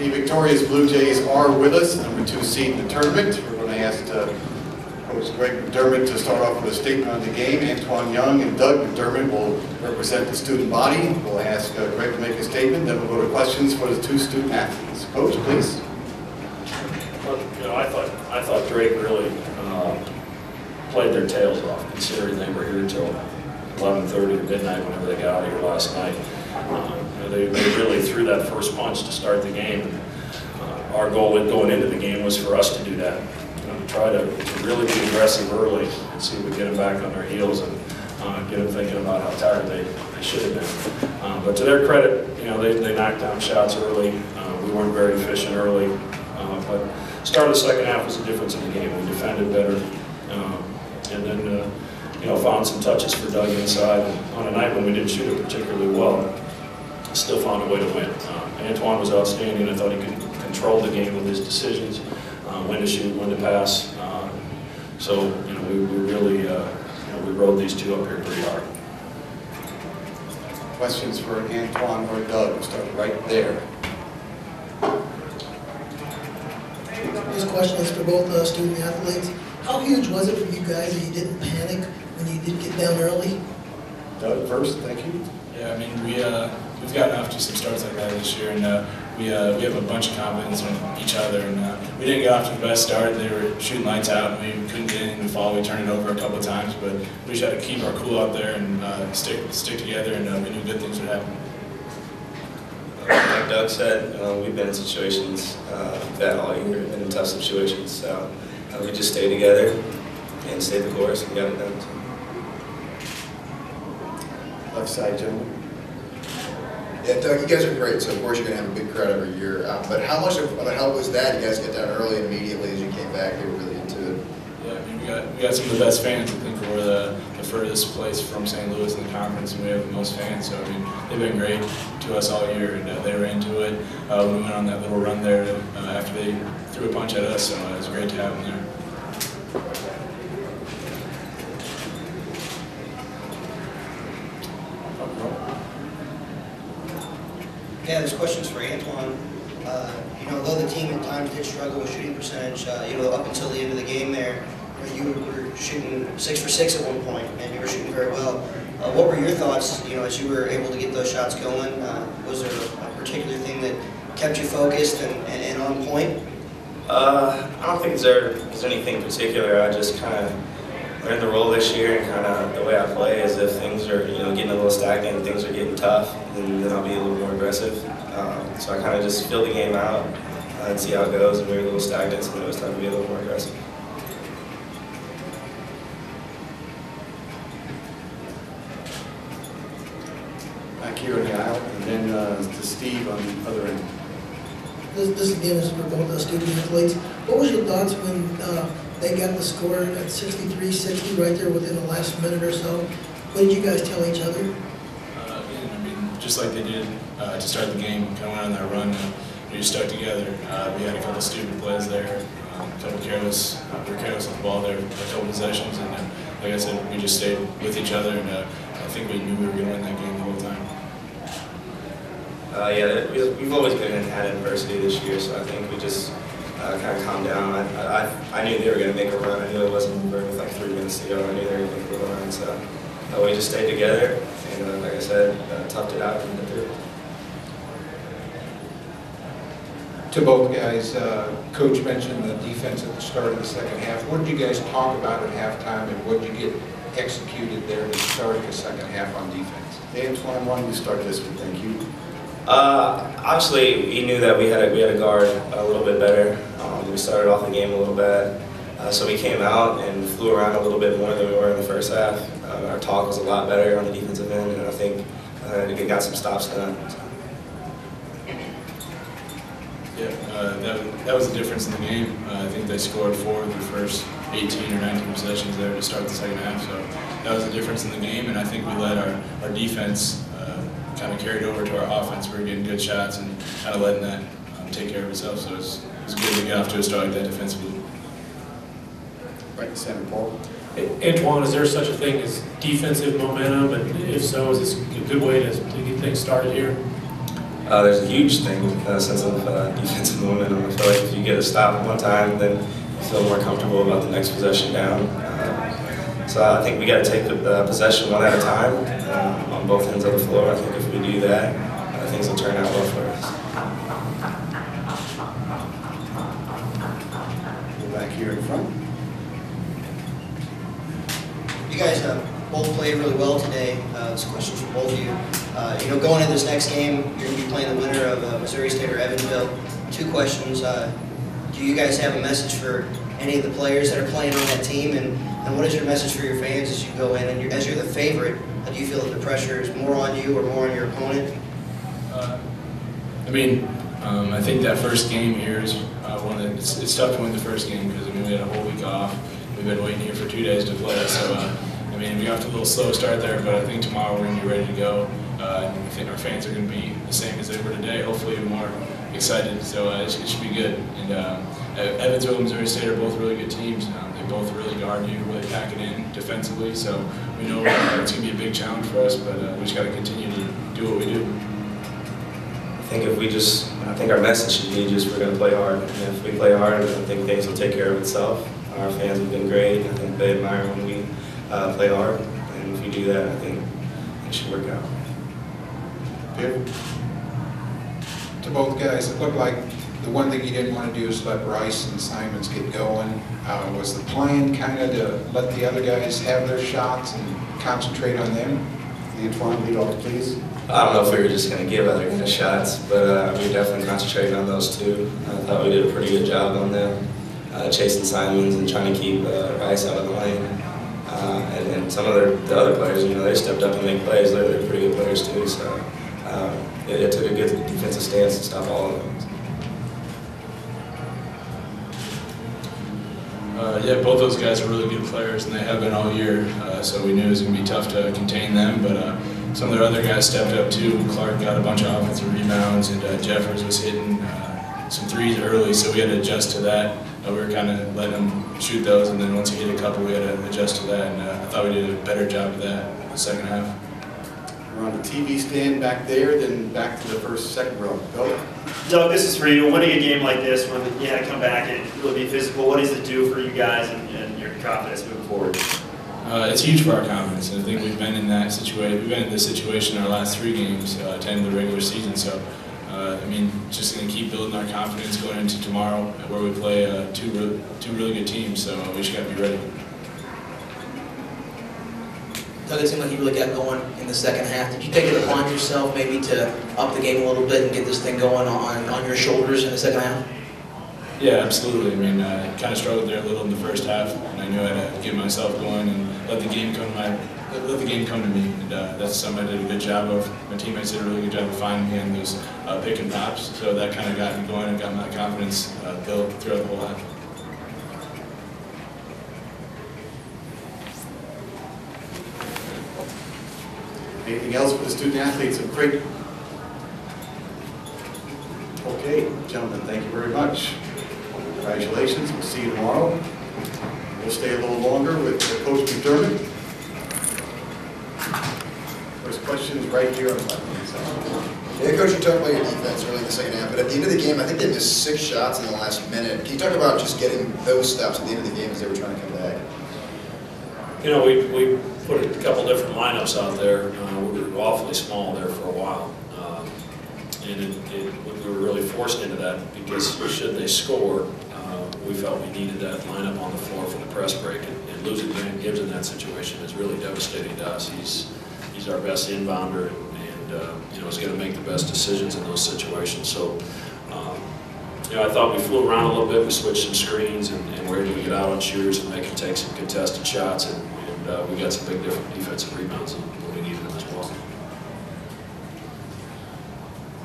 The victorious Blue Jays are with us, number 2 seed in the tournament. We're going to ask Coach Greg McDermott to start off with a statement on the game. Antoine Young and Doug McDermott will represent the student body. We'll ask Greg to make a statement, then we'll go to questions for the 2 student athletes. Coach, please. Well, I thought Drake really played their tails off, considering they were here until 11:30 to midnight whenever they got out of here last night. They really threw that first punch to start the game. Our goal going into the game was for us to do that. Try to really be aggressive early and see if we get them back on their heels and get them thinking about how tired they should have been. But to their credit, they knocked down shots early. We weren't very efficient early. But start of the second half was the difference in the game. We defended better. And then found some touches for Doug inside. And on a night when we didn't shoot it particularly well, still found a way to win. Antoine was outstanding. I thought he could control the game with his decisions, when to shoot, when to pass. So we really we rode these 2 up here pretty hard. Questions for Antoine or Doug? We'll start right there. This question is for both student athletes. How huge was it for you guys that you didn't panic when you did get down early? Doug first, thank you. Yeah, I mean, we've gotten off to some starts like that this year, and we have a bunch of confidence in each other, and we didn't get off to the best start. They were shooting lights out, and we couldn't get anything to fall. We turned it over a couple of times, but we just had to keep our cool out there and stick together, and we knew good things would happen. Like Doug said, we've been in situations that all year, been in tough situations, so we just stayed together and stayed the course and got it done. Left side, gentlemen. Yeah, Doug, you guys are great, so of course you're going to have a big crowd every year. But how much of a help was that? You guys get down early and immediately as you came back, they were really into it. Yeah, I mean, we got some of the best fans. I think we're the furthest place from St. Louis in the conference, and we have the most fans. So I mean, they've been great to us all year, and they were into it. We went on that little run there after they threw a punch at us, so it was great to have them there. Yeah, there's questions for Antoine. Though the team at times did struggle with shooting percentage, up until the end of the game there, you were shooting 6 for 6 at one point, and you were shooting very well. What were your thoughts, as you were able to get those shots going? Was there a particular thing that kept you focused and on point? I don't think there's anything particular. I just kind of learned the role this year, and kind of the way I play is if things are getting a little stagnant and things are getting tough, then I'll be a little more aggressive. So I kind of just feel the game out and see how it goes, and we were a little stagnant, so it was time to be a little more aggressive. Back here on the aisle, and then to Steve on the other end. This again is for both the student athletes. What was your thoughts when they got the score at 63-60 right there within the last minute or so? What did you guys tell each other? I mean, just like they did to start the game, kind of went on that run. We just stuck together. We had a couple stupid plays there, a couple careless. We were careless with the ball there, a couple possessions, and like I said, we just stayed with each other, and I think we knew we were going to win that game the whole time. Yeah, we've always been had adversity this year, so I think we just kind of calmed down. I knew they were going to make a run. I knew it wasn't over with like 3 minutes to go. I knew they were going to make a run, so we just stayed together, and like I said, toughed it out and went through. To both guys, Coach mentioned the defense at the start of the second half. What did you guys talk about at halftime, and what did you get executed there to start the second half on defense? Antoine, why don't you start this one? Thank you. Obviously, he knew that we had a guard a little bit better. We started off the game a little bad, so we came out and flew around a little bit more than we were in the first half. Our talk was a lot better on the defensive end, and I think we got some stops done. Yeah, that was the difference in the game. I think they scored 4 of the first 18 or 19 possessions there to start the second half, so that was the difference in the game, and I think we let our defense kind of carried over to our offense. We were getting good shots and kind of letting that take care of itself, so it was good to get off to a start like that defensively. Right in center, Paul. Antoine, is there such a thing as defensive momentum, and if so, is this a good way to get things started here? there's a huge thing, sense of defensive momentum. I feel like if you get a stop one time, then you feel more comfortable about the next possession down. So I think we got to take the possession one at a time on both ends of the floor. I think if we do that, things will turn out well for us. Go back here in front. You guys both played really well today. This question's for both of you. You know, going into this next game, you're going to be playing the winner of Missouri State or Evansville. Two questions. Do you guys have a message for any of the players that are playing on that team? And what is your message for your fans as you go in? And as you're the favorite, do you feel that the pressure is more on you or more on your opponent? I think that first game here is one that it's tough to win the first game because we had a whole week off. We've been waiting here for 2 days to play, so we got a little slow start there, but I think tomorrow we're going to be ready to go. And I think our fans are going to be the same as they were today, hopefully even more excited, so it should be good. And Evansville and Missouri State are both really good teams. They both really guard you, really pack it in defensively, so we know it's going to be a big challenge for us, but we just got to continue to do what we do. I think our message should be just we're going to play hard. And if we play hard, I think things will take care of itself. Our fans have been great. I think they admire when we play hard. And if we do that, I think it should work out. To both guys, it looked like the one thing you didn't want to do is let Rice and Simons get going. Was the plan kind of to let the other guys have their shots and concentrate on them? Antoine, lead off, please. I don't know if we were just going to give other guys shots, but we definitely concentrated on those two. I thought we did a pretty good job on them, chasing Simons and trying to keep Rice out of the lane. And some of the other players, they stepped up and made plays. They're pretty good players too, so it took a good defensive stance to stop all of them. Yeah, both those guys are really good players, and they have been all year, so we knew it was going to be tough to contain them, but some of their other guys stepped up too. Clark got a bunch of offensive rebounds, and Jeffers was hitting some threes early, so we had to adjust to that. We were kind of letting him shoot those, and then once he hit a couple, we had to adjust to that, and I thought we did a better job of that in the second half. We're on the TV stand back there, then back to the second row. Go. Doug, this is for you. Winning a game like this, when you had to come back and really be physical, what does it do for you guys and your confidence moving forward? It's huge for our confidence, and I think we've been in that situation. We've been in this situation in our last 3 games to end the regular season. So, just going to keep building our confidence going into tomorrow, where we play two really good teams. So we just got to be ready. Doug, it seemed like you really got going in the second half. Did you take it upon yourself maybe to up the game a little bit and get this thing going on your shoulders in the second half? Yeah, absolutely. I kind of struggled there a little in the first half, and I knew I had to get myself going and let the game come to me. And that's something I did a good job of. My teammates did a really good job of finding me in those pick and pops. So that kind of got me going and got my confidence built throughout the whole half. Anything else for the student athletes of Creighton? Okay, gentlemen, thank you very much. Congratulations. We'll see you tomorrow. We'll stay a little longer with Coach McDermott. First question is right here on the left-hand side. Yeah, Coach, you talked about your defense early in the second half, but at the end of the game, I think they missed 6 shots in the last minute. Can you talk about just getting those stops at the end of the game as they were trying to come back? We put a couple different lineups out there. We were awfully small there for a while. And we were really forced into that because should they score, we felt we needed that lineup on the floor for the press break. And losing Dan Gibbs in that situation is really devastating to us. He's our best inbounder, and is going to make the best decisions in those situations. So, I thought we flew around a little bit. We switched some screens, and were able to get out on shooters and make them take some contested shots. And we got some big different defensive rebounds when we needed them as well.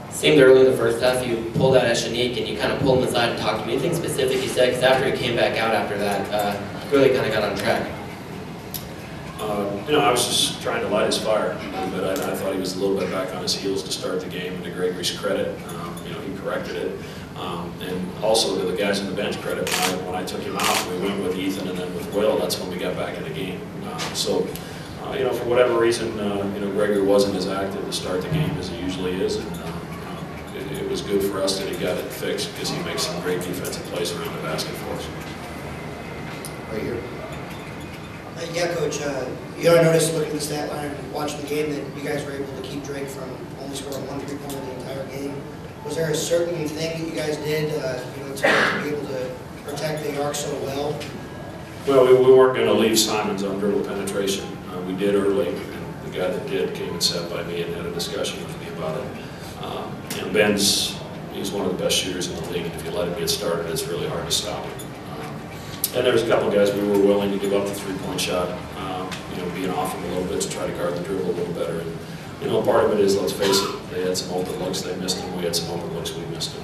Seemed early in the first half you pulled out Eshanique and you kind of pulled him aside and talked to me. Anything specific you said? Because after he came back out after that, really kind of got on track. I was just trying to light his fire, but I thought he was a little bit back on his heels to start the game. And to Gregory's credit, he corrected it. And also to the guys on the bench credit, when I took him out, we went with Ethan and then with Will. That's when we got back in the game. For whatever reason, Gregory wasn't as active to start the game as he usually is, and was good for us that he got it fixed because he makes some great defensive plays around the basket for us. Right here. Yeah, Coach, I noticed looking at the stat line and watching the game that you guys were able to keep Drake from only scoring 1 3-pointer the entire game. Was there a certain thing that you guys did, to be able to protect the arc so well? Well, we weren't going to leave Simons on dribble penetration. We did early, and the guy that did came and sat by me and had a discussion with me about it. He's one of the best shooters in the league, and if you let him get started, it's really hard to stop him. And there's a couple of guys we were willing to give up the three-point shot, being off him a little bit to try to guard the dribble a little better. And, part of it is, let's face it, they had some open looks, they missed them. We had some open looks, we missed them.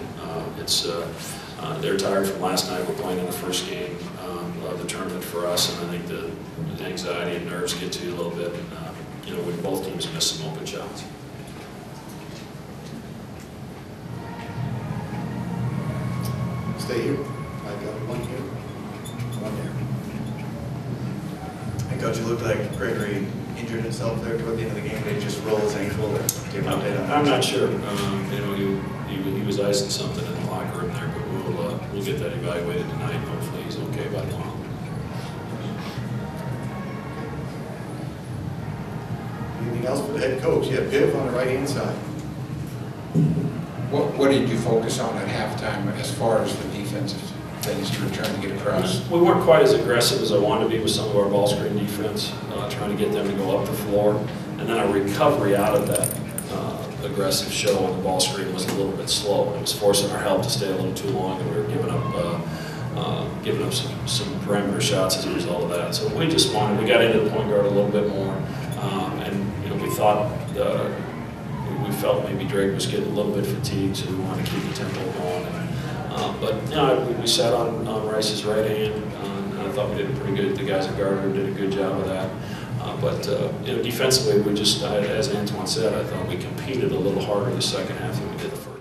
They're tired from last night. We're playing in the first game of the tournament for us, and I think the anxiety and nerves get to you a little bit. When both teams miss some open shots. Stay here. I got one here, one there. Hey, Coach, it looked like Gregory injured himself there toward the end of the game. Did he just roll his ankle or give an update on that? I'm not sure. He was icing something in the locker room there, but we'll get that evaluated tonight. Hopefully he's okay by tomorrow. Anything else for the head coach? Yeah, Biv on the right-hand side. What did you focus on at halftime as far as the defensive things you were trying to get across? We weren't quite as aggressive as I wanted to be with some of our ball screen defense, trying to get them to go up the floor. And then our recovery out of that aggressive show on the ball screen was a little bit slow. It was forcing our help to stay a little too long, and we were giving up some perimeter shots as a result of that. So we got into the point guard a little bit more, and we thought we felt maybe Drake was getting a little bit fatigued, so we wanted to keep the tempo going. But we sat on Rice's right hand, and I thought we did pretty good. The guys at Gardner did a good job of that. But defensively, we just, as Antoine said, I thought we competed a little harder the second half than we did the first.